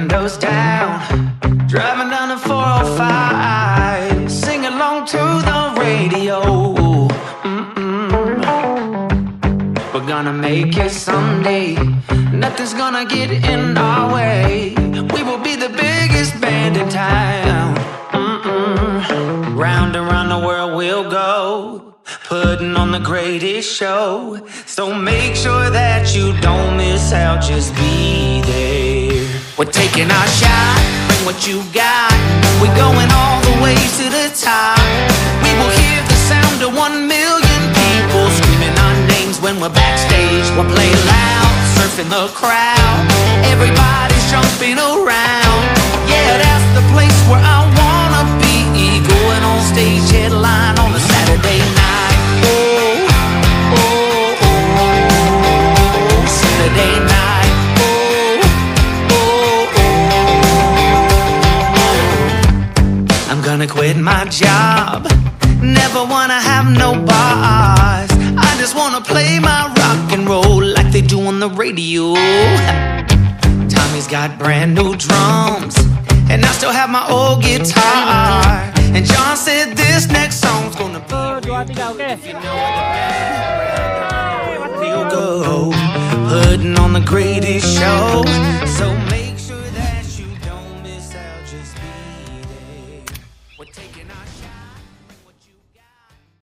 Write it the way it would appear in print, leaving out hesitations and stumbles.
windows down, driving down the 405, sing along to the radio. We're gonna make it someday, nothing's gonna get in our way. We will be the biggest band in town. Round and round the world we'll go, putting on the greatest show. So make sure that you don't miss out, just be there. We're taking our shot, bring what you got. We're going all the way to the top. We will hear the sound of 1 million people screaming our names when we're backstage. We'll play loud, surfing the crowd. Everybody's jumping around. Yeah, that's the place where I wanna be. Going on stage, headline on a Saturday night. Oh, oh, oh, Saturday night. Oh, oh, oh. I'm gonna quit my job, never wanna have no boss. I just wanna play my rock and roll like they do on the radio. Tommy's got brand new drums, and I still have my old guitar. And John said this next song's gonna be if you know we'll go, putting on the greatest show. So